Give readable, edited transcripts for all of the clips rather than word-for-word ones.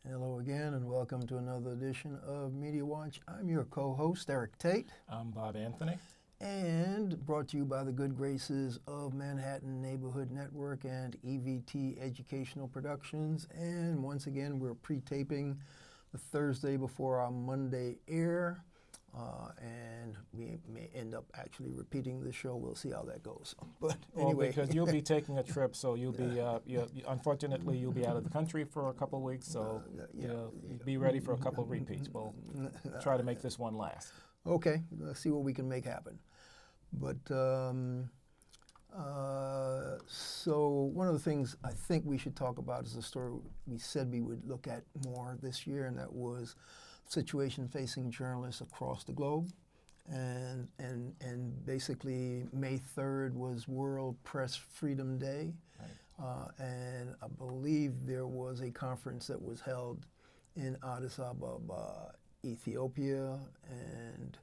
Hello again, and welcome to another edition of Media Watch. I'm your co-host, Eric Tait. I'm Bob Anthony. And brought to you by the good graces of Manhattan Neighborhood Network and EVT Educational Productions. And once again, we're pre-taping the Thursday before our Monday air. And we may end up actually repeating the show. We'll see how that goes. But anyway. Well, because you'll be taking a trip, so you'll be, unfortunately, you'll be out of the country for a couple of weeks, so be ready for a couple of repeats. We'll try to make this one last. Okay, let's see what we can make happen. But so one of the things I think we should talk about is the story we said we would look at more this year, and that was situation facing journalists across the globe. And basically May 3rd was World Press Freedom Day. Right. And I believe there was a conference that was held in Addis Ababa, Ethiopia, and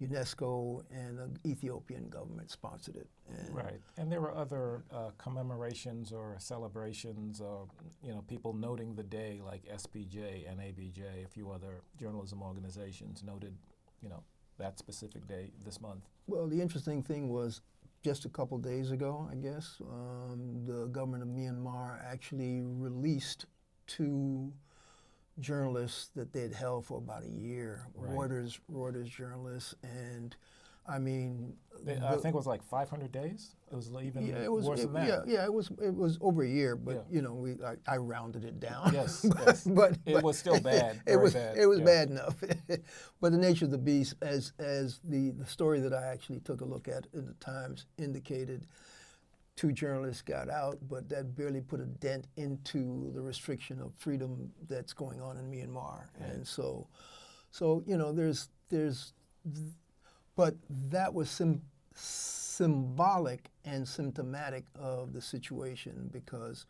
UNESCO and the Ethiopian government sponsored it. And right, and there were other commemorations or celebrations or, people noting the day like SPJ and ABJ, a few other journalism organizations noted, that specific day this month. Well, the interesting thing was just a couple days ago, I guess, the government of Myanmar actually released 2 journalists that they'd held for about a year, right. Reuters journalists, and I mean, I think it was like 500 days. It was even worse than that. Yeah, it was over a year, but I rounded it down. Yes, yes. but it was still bad. It was bad enough. But the nature of the beast, as the story that I actually took a look at in the Times indicated, 2 journalists got out, but that barely put a dent into the restriction of freedom that's going on in Myanmar. Right. And so there's, but that was symbolic and symptomatic of the situation, because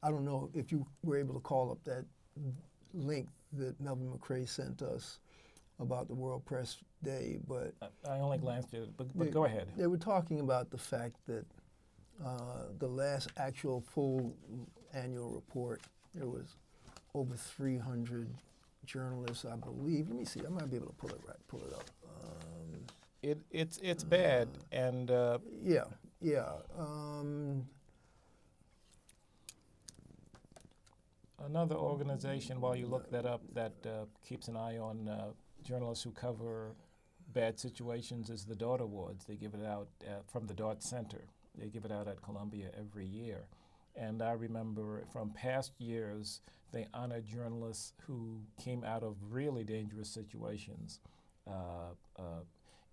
I don't know if you were able to call up that link that Melvin McRae sent us about the World Press Day, but I only glanced at it, but go ahead. They were talking about the fact that the last actual full annual report, there was over 300 journalists, I believe. Let me see. I might be able to pull it up. It's bad, and another organization, while you look that up, that keeps an eye on journalists who cover bad situations is the DART Awards. They give it out from the DART Center. They give it out at Columbia every year. And I remember from past years, they honor journalists who came out of really dangerous situations.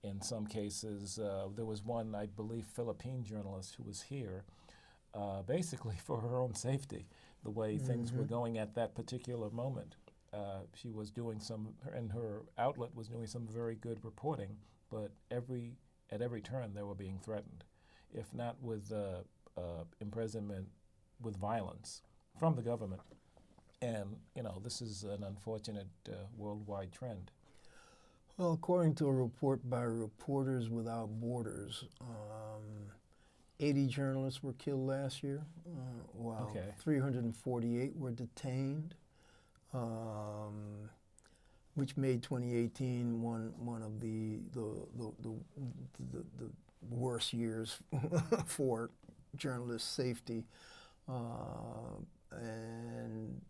In some cases, there was one, I believe, Philippine journalist who was here basically for her own safety, the way things were going at that particular moment. She was doing and her outlet was doing some very good reporting, but at every turn they were being threatened, if not with imprisonment, with violence from the government. And, this is an unfortunate worldwide trend. Well, according to a report by Reporters Without Borders, 80 journalists were killed last year, while 348 were detained, which made 2018 one of the worst years for journalist safety. And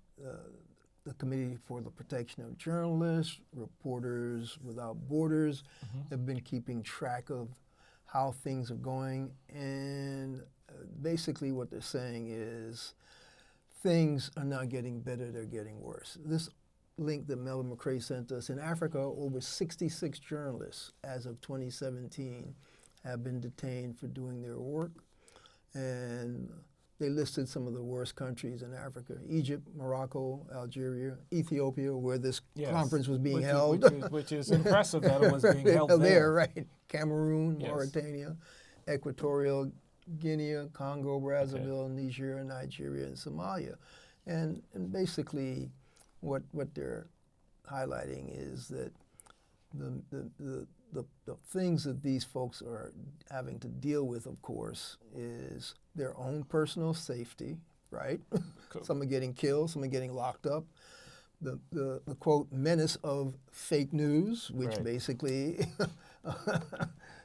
the Committee for the Protection of Journalists, Reporters Without Borders, have been keeping track of how things are going. And basically what they're saying is things are not getting better, they're getting worse. This link that Melvin McRae sent us, in Africa, over 66 journalists as of 2017 have been detained for doing their work. And they listed some of the worst countries in Africa: Egypt, Morocco, Algeria, Ethiopia, where this conference was being held. Which is impressive that it was being held there. Right. Cameroon, Mauritania, Equatorial Guinea, Congo, Brazzaville, Niger, Nigeria, and Somalia. And basically what they're highlighting is that the things that these folks are having to deal with, of course, is their own personal safety, right? Cool. Some are getting killed, some are getting locked up. the quote menace of fake news, which Right. basically,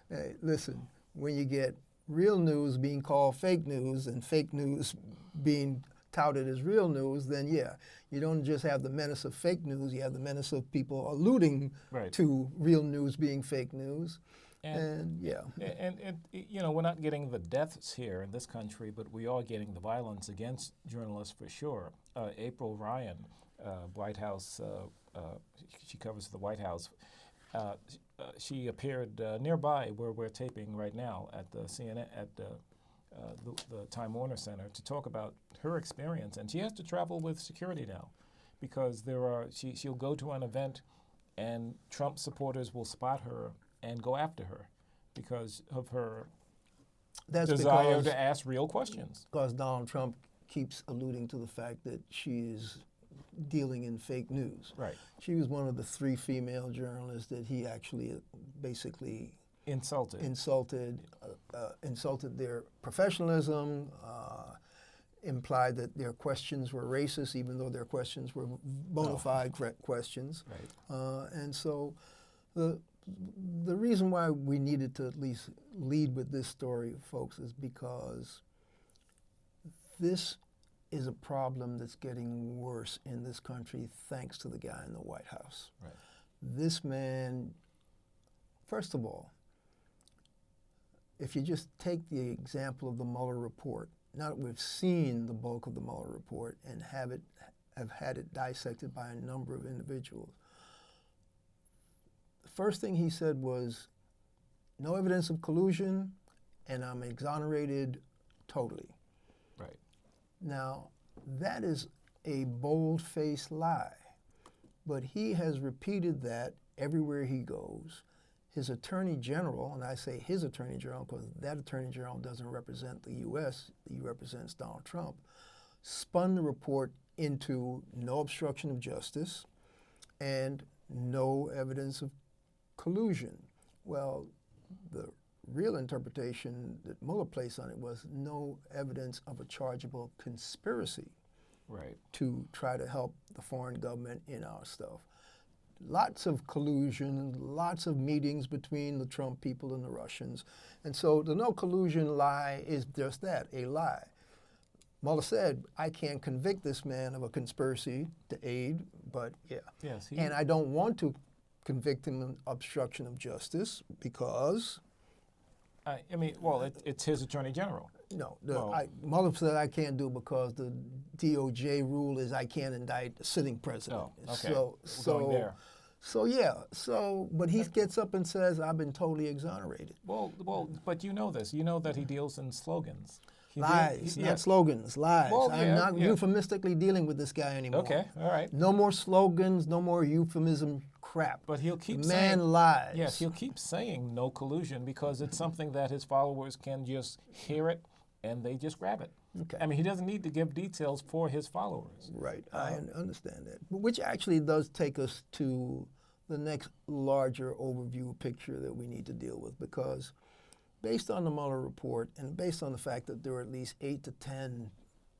hey, listen, when you get real news being called fake news and fake news being touted as real news, then yeah, you don't just have the menace of fake news, you have the menace of people alluding Right. to real news being fake news. And, And yeah. and you know, we're not getting the deaths here in this country, but we are getting the violence against journalists for sure. April Ryan, White House, she covers the White House. She appeared nearby where we're taping right now at the CNN at the Time Warner Center to talk about her experience, and she has to travel with security now, because she'll go to an event, and Trump supporters will spot her and go after her because of her desire to ask real questions. Because Donald Trump keeps alluding to the fact that she is dealing in fake news. Right. She was one of the 3 female journalists that he actually basically Insulted their professionalism, implied that their questions were racist, even though their questions were bona fide questions. Right. And so the reason why we needed to at least lead with this story, folks, is because this is a problem that's getting worse in this country thanks to the guy in the White House. Right. This man, first of all, if you just take the example of the Mueller report, now that we've seen the bulk of the Mueller report and have had it dissected by a number of individuals, the first thing he said was, no evidence of collusion, and I'm exonerated totally. Right. Now, that is a bold-faced lie, but he has repeated that everywhere he goes. His attorney general, and I say his attorney general because that attorney general doesn't represent the U.S., he represents Donald Trump, spun the report into no obstruction of justice and no evidence of collusion. Well, the real interpretation that Mueller placed on it was no evidence of a chargeable conspiracy Right. to try to help the foreign government in our stuff. Lots of collusion, lots of meetings between the Trump people and the Russians. And so the no collusion lie is just that, a lie. Mueller said, I can't convict this man of a conspiracy to aid, but yeah. Yes. And I don't want to convict him of obstruction of justice because I mean, well, it's his attorney general. no, Well- Mueller said I can't do it because the DOJ rule is I can't indict a sitting president. Oh, okay. We're going there. But he gets up and says, I've been totally exonerated. Well, but you know this. You know that he deals in slogans. Lies, not slogans, lies. Well, I'm yeah, not yeah. euphemistically dealing with this guy anymore. Okay, all right. No more slogans, no more euphemism crap. But he'll keep the saying, man lies. Yes, he'll keep saying no collusion because it's something that his followers can just hear it and they just grab it. Okay. I mean, he doesn't need to give details for his followers. Right, I understand that. Which actually does take us to the next larger overview picture that we need to deal with, because based on the Mueller report and based on the fact that there were at least 8 to 10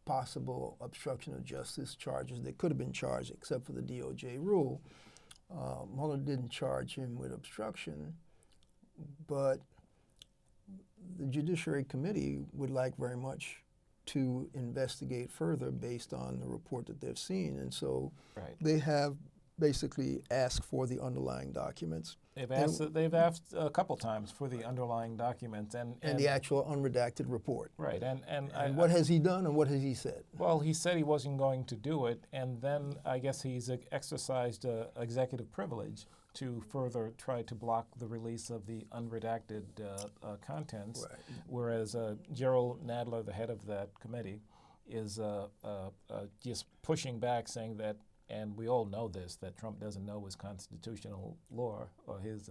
possible obstruction of justice charges that could have been charged except for the DOJ rule, Mueller didn't charge him with obstruction, but the Judiciary Committee would like very much to investigate further based on the report that they've seen. And so Right. they have basically asked for the underlying documents. They've asked a couple times for the underlying documents and the actual unredacted report. right and What has he done and what has he said? well, he said he wasn't going to do it, and then I guess he's exercised executive privilege to further try to block the release of the unredacted contents, Right. whereas Gerald Nadler, the head of that committee, is just pushing back, saying that, and we all know this, that Trump doesn't know his constitutional law or his,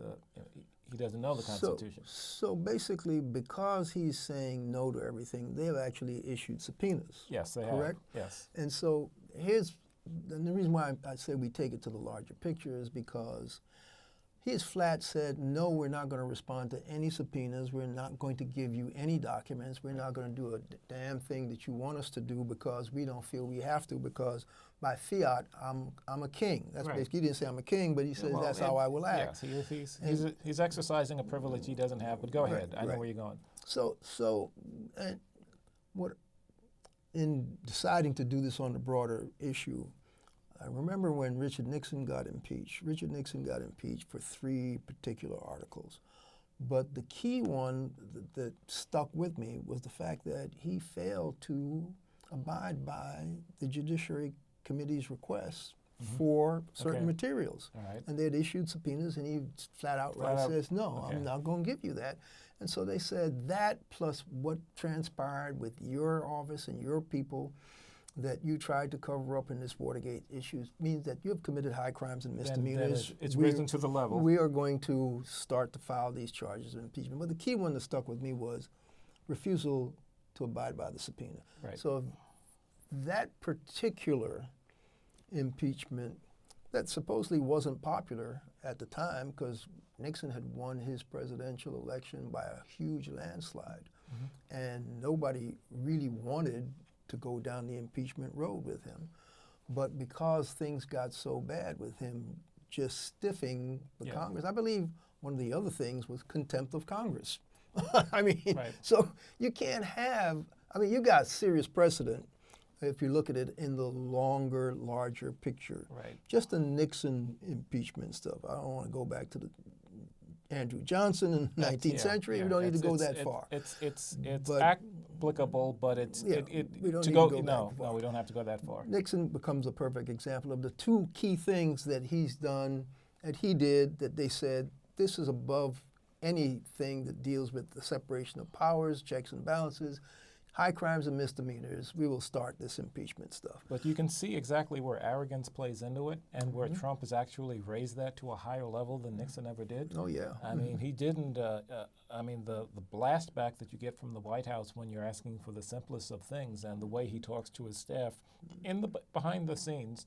he doesn't know the Constitution. So basically, because he's saying no to everything, they have actually issued subpoenas. Yes, they correct? have. Yes. And so and the reason why I say we take it to the larger picture is because he has flat said, no, we're not going to respond to any subpoenas. We're not going to give you any documents. We're not going to do a damn thing that you want us to do because we don't feel we have to, because by fiat, I'm a king. That's Right. basically, he didn't say I'm a king, but he says that's how I will act. Yes, he's exercising a privilege he doesn't have, but go ahead. I know where you're going. So what, in deciding to do this on the broader issue, I remember when Richard Nixon got impeached. Richard Nixon got impeached for 3 particular articles. But the key one that stuck with me was the fact that he failed to abide by the Judiciary Committee's requests for certain materials. All right. And they had issued subpoenas, and he flat out says, no, I'm not going to give you that. And so they said that plus what transpired with your office and your people that you tried to cover up in this Watergate issues means that you have committed high crimes and misdemeanors. Then it's risen to the level. We are going to start to file these charges of impeachment. But the key one that stuck with me was refusal to abide by the subpoena. Right. So that particular impeachment that supposedly wasn't popular at the time because Nixon had won his presidential election by a huge landslide, and nobody really wanted to go down the impeachment road with him. But because things got so bad with him just stiffing the Congress, I believe one of the other things was contempt of Congress. I mean, so you can't have, I mean, you got serious precedent if you look at it in the longer, larger picture. Right. Just the Nixon impeachment stuff. I don't want to go back to the Andrew Johnson in the 19th century. We don't need to go that far. It's applicable, but we don't need to go that far. No, we don't have to go that far. Nixon becomes a perfect example of the 2 key things that he's done, that he did, that they said, this is above anything that deals with the separation of powers, checks and balances, high crimes and misdemeanors. We will start this impeachment stuff. But you can see exactly where arrogance plays into it and where Trump has actually raised that to a higher level than Nixon ever did. Oh, yeah. I mean, he didn't, I mean, the blast back that you get from the White House when you're asking for the simplest of things and the way he talks to his staff in the behind the scenes,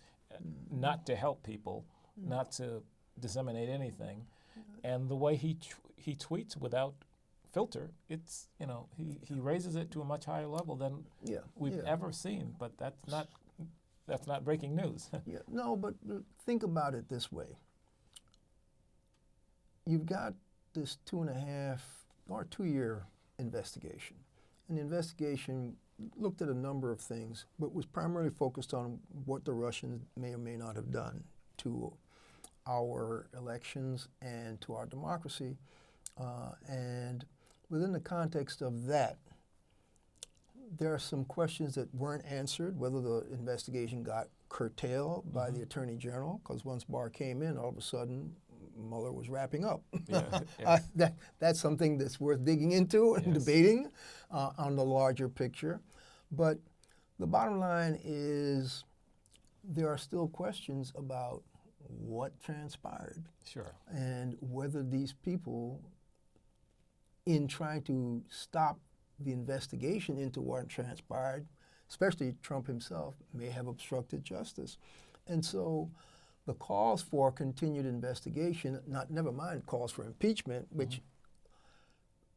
not to help people, not to disseminate anything, and the way he tweets without filter, it's, you know, he raises it to a much higher level than we've ever seen, but that's not breaking news. No, but think about it this way. You've got this 2.5 or 2-year investigation. And the investigation looked at a number of things, but was primarily focused on what the Russians may or may not have done to our elections and to our democracy. And within the context of that, there are some questions that weren't answered, whether the investigation got curtailed by the Attorney General, because once Barr came in, all of a sudden, Mueller was wrapping up. That's something that's worth digging into and debating on the larger picture. But the bottom line is there are still questions about what transpired. Sure. And whether these people, in trying to stop the investigation into what transpired, especially Trump himself, may have obstructed justice. And so the calls for continued investigation, never mind calls for impeachment, which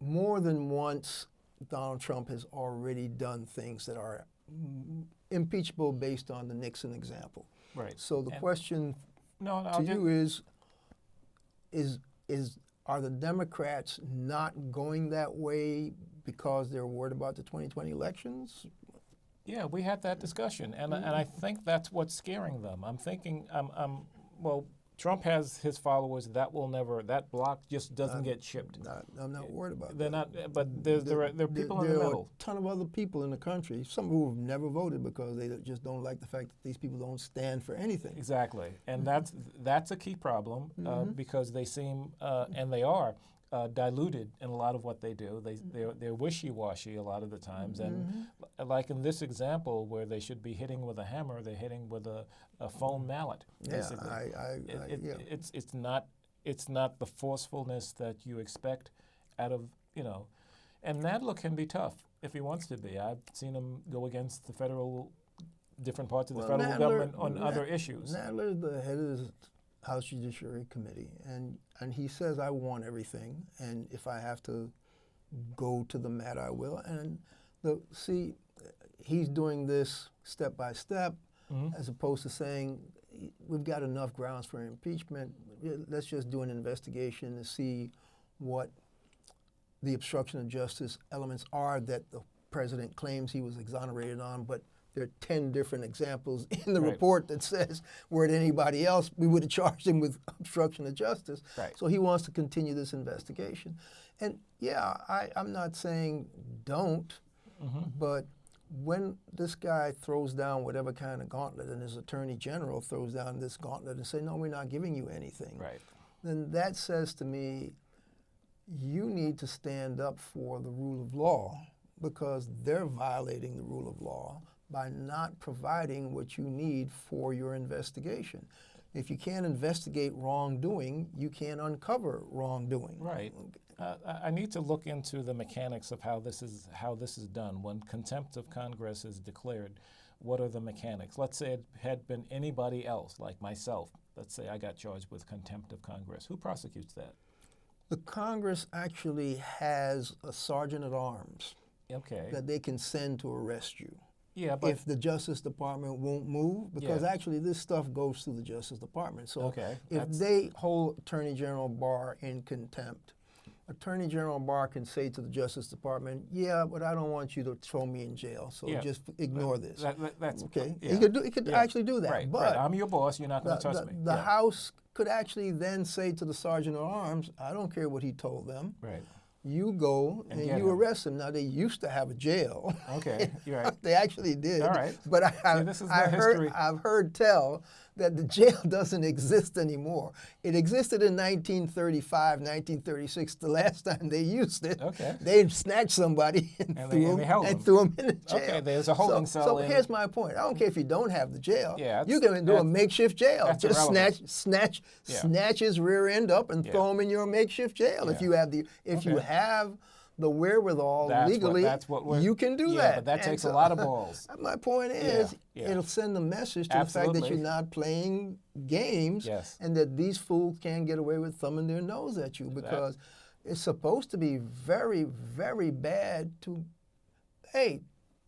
more than once Donald Trump has already done things that are impeachable based on the Nixon example. Right. So the question to you is are the Democrats not going that way because they're worried about the 2020 elections? Yeah, we had that discussion, and I think that's what's scaring them. I'm thinking, well, Trump has his followers. That block just doesn't get chipped. I'm not worried about They're that. not, but there are people in the middle. There are a ton of other people in the country, some who have never voted because they just don't like the fact that these people don't stand for anything. Exactly, and that's a key problem because they seem, and they are, diluted in a lot of what they do. They're wishy-washy a lot of the times, and like in this example where they should be hitting with a hammer, they're hitting with a foam mallet. Basically. It's not the forcefulness that you expect out of, you know, and Nadler can be tough if he wants to be. I've seen him go against different parts of the federal government on other issues. Nadler's the head of House Judiciary Committee, and he says, I want everything, and if I have to go to the mat, I will. And see, he's doing this step by step, as opposed to saying, we've got enough grounds for impeachment. Let's just do an investigation to see what the obstruction of justice elements are that the president claims he was exonerated on, but there are 10 different examples in the report that says, were it anybody else, we would have charged him with obstruction of justice. So he wants to continue this investigation. And yeah, I'm not saying don't, but when this guy throws down whatever kind of gauntlet, and his attorney general throws down this gauntlet and say, no, we're not giving you anything, then that says to me, you need to stand up for the rule of law, because they're violating the rule of law by not providing what you need for your investigation. If you can't investigate wrongdoing, you can't uncover wrongdoing. I need to look into the mechanics of how this is done. When contempt of Congress is declared, what are the mechanics? Let's say it had been anybody else, like myself. Let's say I got charged with contempt of Congress. Who prosecutes that? The Congress actually has a sergeant at arms that they can send to arrest you. But if the Justice Department won't move, because actually this stuff goes through the Justice Department. So if they hold Attorney General Barr in contempt, Attorney General Barr can say to the Justice Department, yeah, but I don't want you to throw me in jail, so just ignore this. That's He could actually do that. But I'm your boss, you're not going to touch me. The House could actually then say to the Sergeant at Arms, I don't care what he told them. You go and you arrest him. Now, they used to have a jail. You're right. They actually did. But I've heard tell that the jail doesn't exist anymore. It existed in 1935, 1936, the last time they used it. They snatched somebody and threw him in the jail. There's a holding cell. So here's my point. I don't care if you don't have the jail. You can do a makeshift jail. Just snatch his rear end up and throw him in your makeshift jail. If you have the wherewithal legally, you can do that. But that takes a lot of balls. My point is, it'll send a message to the fact that you're not playing games, and that these fools can't get away with thumbing their nose at you, because it's supposed to be very, very bad to, hey,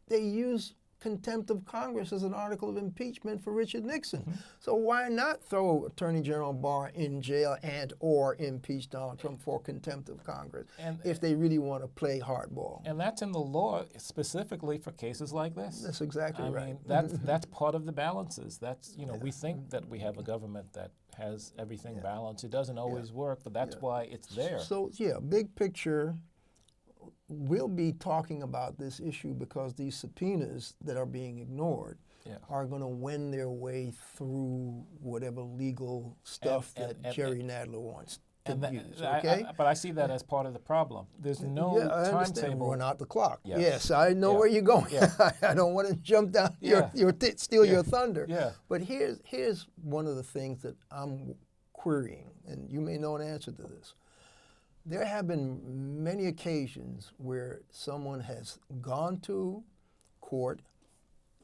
they use contempt of Congress as an article of impeachment for Richard Nixon. So why not throw Attorney General Barr in jail and or impeach Donald Trump for contempt of Congress if they really want to play hardball? And that's in the law specifically for cases like this. That's exactly right. I mean, that's part of the balances. That's, we think that we have a government that has everything balanced. It doesn't always work, but that's why it's there. So big picture, we'll be talking about this issue because these subpoenas that are being ignored are going to wend their way through whatever legal stuff that Jerry Nadler wants to use. But I see that as part of the problem. There's no timetable. Run out the clock. Yes, I know where you're going. I don't want to jump down steal your thunder. But here's one of the things that I'm querying, and you may know an answer to this. There have been many occasions where someone has gone to court,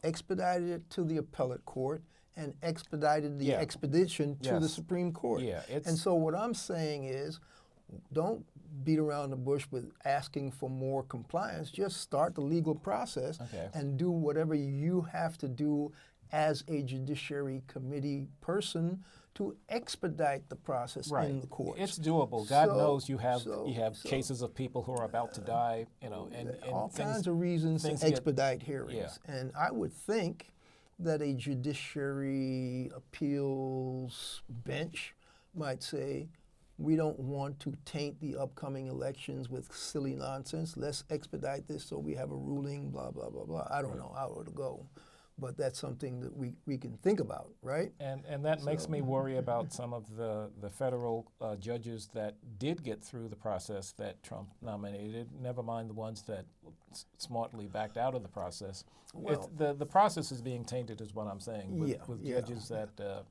expedited it to the appellate court, and expedited the expedition to the Supreme Court. And so what I'm saying is, don't beat around the bush with asking for more compliance. Just start the legal process and do whatever you have to do as a Judiciary Committee person to expedite the process in the courts. It's doable. God knows you have cases of people who are about to die, and all kinds of reasons to expedite hearings. And I would think that a judiciary appeals bench might say, we don't want to taint the upcoming elections with silly nonsense. Let's expedite this so we have a ruling, blah, blah, blah, blah. I don't know how it'll go. But that's something that we can think about, right? And that makes me worry about some of the federal judges that did get through the process that Trump nominated, never mind the ones that smartly backed out of the process. Well, the process is being tainted is what I'm saying with judges that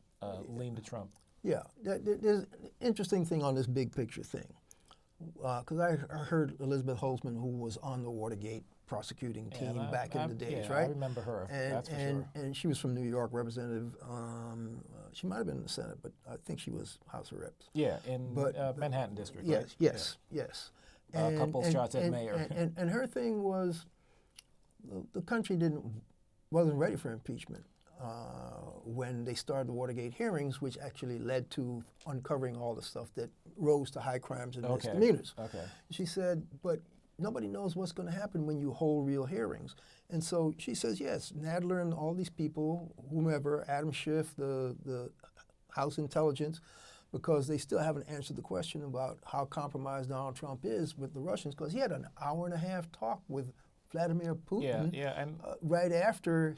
lean to Trump. There's an interesting thing on this big picture thing. Because I heard Elizabeth Holtzman, who was on the Watergate prosecuting Yeah, team back in the days, yeah, right? I remember her. And, That's for sure. and she was from New York, Representative. She might have been in the Senate, but I think she was House of Reps. Yeah, in But Manhattan District. yes, right? yes, yes. A couple shots at mayor. And her thing was, the country wasn't ready for impeachment when they started the Watergate hearings, which actually led to uncovering all the stuff that rose to high crimes and misdemeanors. Okay. She said, but nobody knows what's going to happen when you hold real hearings. And so she says, yes, Nadler and all these people, whomever, Adam Schiff, the House Intelligence, because they still haven't answered the question about how compromised Donald Trump is with the Russians, because he had an hour-and-a-half talk with Vladimir Putin and right after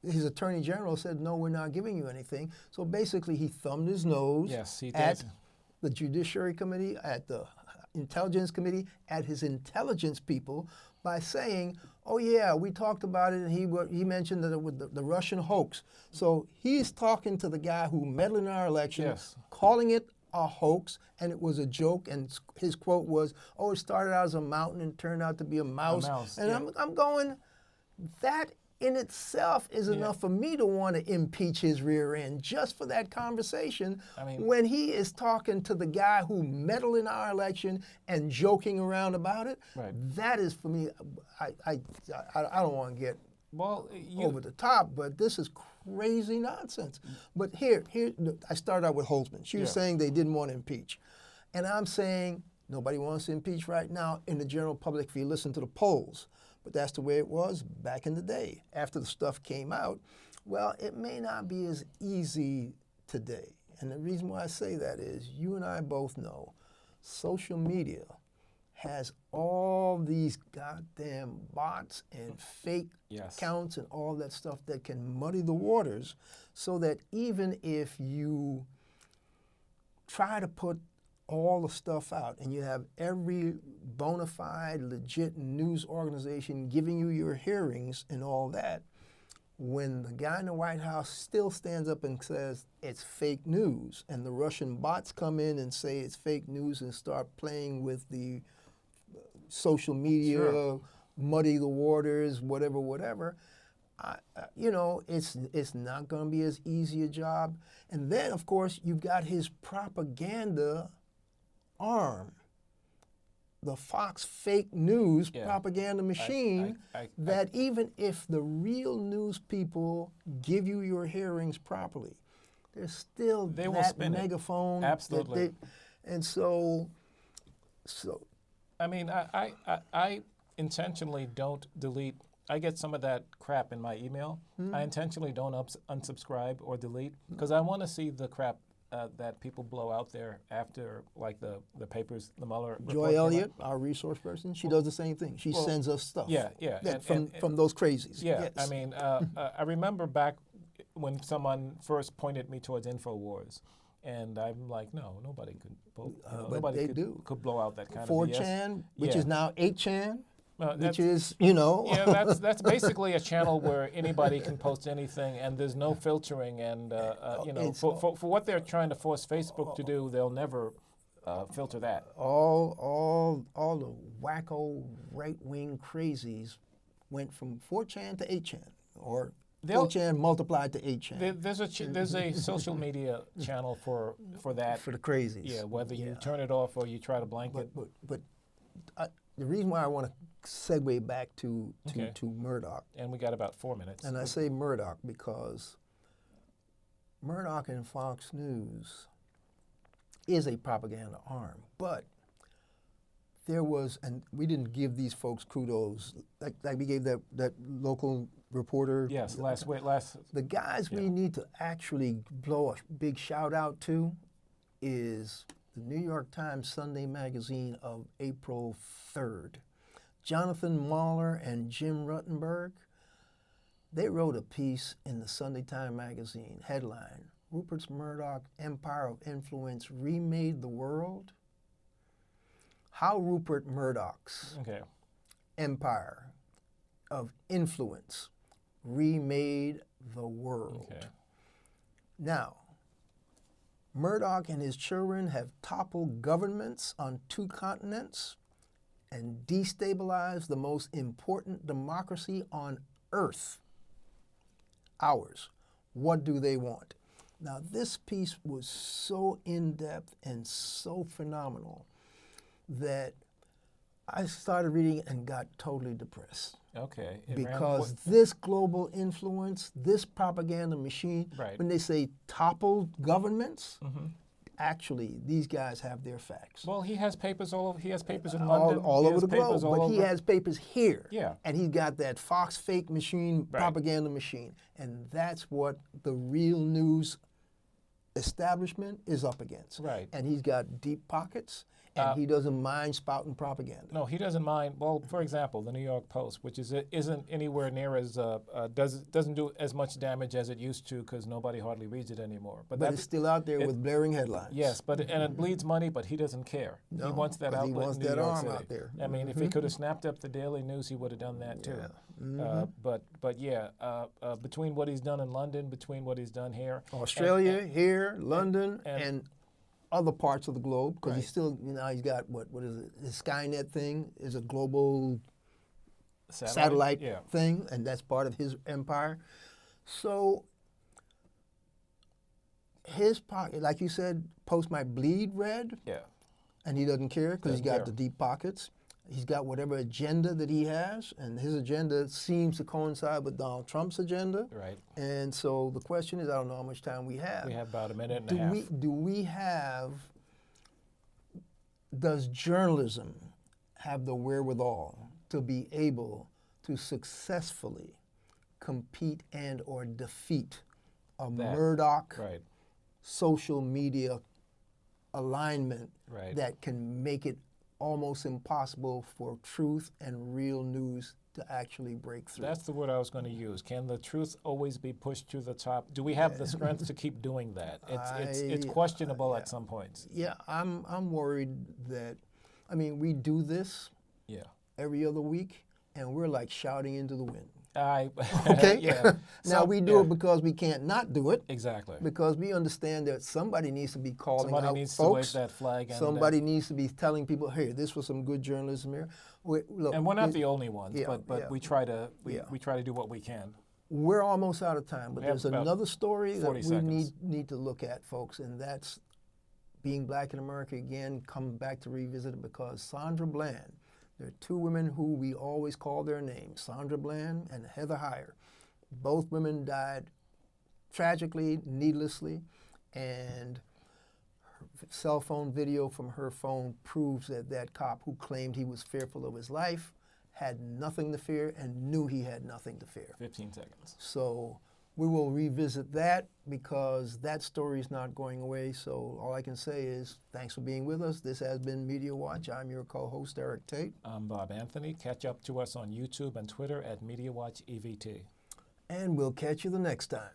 his attorney general said, no, we're not giving you anything. So basically he thumbed his nose at the Judiciary Committee, at the Intelligence Committee, at his intelligence people by saying, oh yeah, we talked about it, and he mentioned that it was the Russian hoax. So he's talking to the guy who meddled in our election, calling it a hoax, and it was a joke, and his quote was, oh, it started out as a mountain and turned out to be a mouse. And I'm going, that in itself is enough for me to want to impeach his rear end just for that conversation. I mean, when he is talking to the guy who meddled in our election and joking around about it, that is for me. I don't want to get over the top, but this is crazy nonsense. But here I started out with Holtzman. She was saying they didn't want to impeach, and I'm saying nobody wants to impeach right now in the general public if you listen to the polls. But that's the way it was back in the day. After the stuff came out, well, it may not be as easy today. And the reason why I say that is you and I both know social media has all these goddamn bots and fake accounts and all that stuff that can muddy the waters, so that even if you try to put all the stuff out and you have every bona fide, legit news organization giving you your hearings and all that, when the guy in the White House still stands up and says it's fake news, and the Russian bots come in and say it's fake news and start playing with the social media, muddy the waters, whatever, it's not going to be as easy a job. And then, of course, you've got his propaganda arm, the Fox fake news propaganda machine, that even if the real news people give you your hearings properly, there's still that megaphone. Absolutely. And so. I mean, I intentionally don't delete. I get some of that crap in my email. I intentionally don't unsubscribe or delete because I want to see the crap that people blow out there after, like the papers, the Mueller report. Joy Elliott, our resource person, she does the same thing. She sends us stuff. From those crazies. Yeah, I mean, I remember back when someone first pointed me towards InfoWars, and I'm like, no, nobody could blow out that kind of BS. 4chan, which is now 8chan. Which is, Yeah, that's basically a channel where anybody can post anything, and there's no filtering. And for what they're trying to force Facebook to do, they'll never filter that. All the wacko right-wing crazies went from 4chan to 8chan, or 4chan multiplied to 8chan. There's a social media channel for that. For the crazies. Yeah, whether you turn it off or you try to blank it. But the reason why I want to segue back to Murdoch. And we got about 4 minutes. And I say Murdoch because Murdoch and Fox News is a propaganda arm. But there was, and we didn't give these folks kudos, like we gave that local reporter. Yes, last. The guys we need to actually blow a big shout out to is the New York Times Sunday magazine of April 3rd. Jonathan Mahler and Jim Ruttenberg, they wrote a piece in the Sunday Times magazine, headline, Rupert Murdoch's Empire of Influence Remade the World. How Rupert Murdoch's Empire of Influence remade the world. Now, Murdoch and his children have toppled governments on 2 continents and destabilize the most important democracy on earth, ours. What do they want? Now, this piece was so in-depth and so phenomenal that I started reading it and got totally depressed. Okay. Because this global influence, this propaganda machine, Right. when they say toppled governments, actually, these guys have their facts. Well, he has papers all over. He has papers in London. All He over has the globe, papers all but he over- has papers here. Yeah. And he's got that Fox fake machine, Right. propaganda machine. And that's what the real news establishment is up against. Right. And he's got deep pockets, and he doesn't mind spouting propaganda. No, he doesn't mind. Well, for example, the New York Post, which isn't anywhere near as doesn't do as much damage as it used to because nobody hardly reads it anymore. But it's still out there with blaring headlines. Yes, and it bleeds money, but he doesn't care. No, he wants that but outlet he wants in New that York arm City. out there. I mean, if he could have snapped up the Daily News, he would have done that too. But yeah, between what he's done in London, between what he's done here, Australia, here, London, and other parts of the globe, because Right. he's still, he's got, what is it, his Skynet thing is a global satellite yeah. thing, and that's part of his empire. So his pocket, like you said, Post might bleed red, Yeah. and he doesn't care because he's Doesn't got care. the deep pockets. He's got whatever agenda that he has, and his agenda seems to coincide with Donald Trump's agenda. Right. And so the question is, I don't know how much time we have. We have about a minute and a half. Does journalism have the wherewithal to be able to successfully compete and or defeat a Murdoch Right. social media alignment Right. that can make it almost impossible for truth and real news to actually break through? That's the word I was going to use. Can the truth always be pushed to the top? Do we have the strength to keep doing that? It's questionable at some points. Yeah, I'm worried that, we do this Yeah. every other week, and we're like shouting into the wind. Okay. Yeah. Now we do it because we can't not do it, Exactly. because we understand that somebody needs to be calling Somebody out needs folks. to wave that flag. And Somebody needs to be telling people, "Hey, this was some good journalism here." Look, and we're not the only ones, yeah, but yeah. we try to Yeah. we try to do what we can. We're almost out of time, but We have there's about another story that 40 we seconds. need to look at, folks, and that's being black in America again. Come back to revisit it because Sandra Bland. There are two women who we always call their names, Sandra Bland and Heather Heyer. Both women died tragically, needlessly, and her cell phone video from her phone proves that that cop who claimed he was fearful of his life had nothing to fear and knew he had nothing to fear. 15 seconds. So we will revisit that because that story is not going away. So all I can say is thanks for being with us. This has been Media Watch. I'm your co-host, Eric Tait. I'm Bob Anthony. Catch up to us on YouTube and Twitter at Media Watch EVT. And we'll catch you the next time.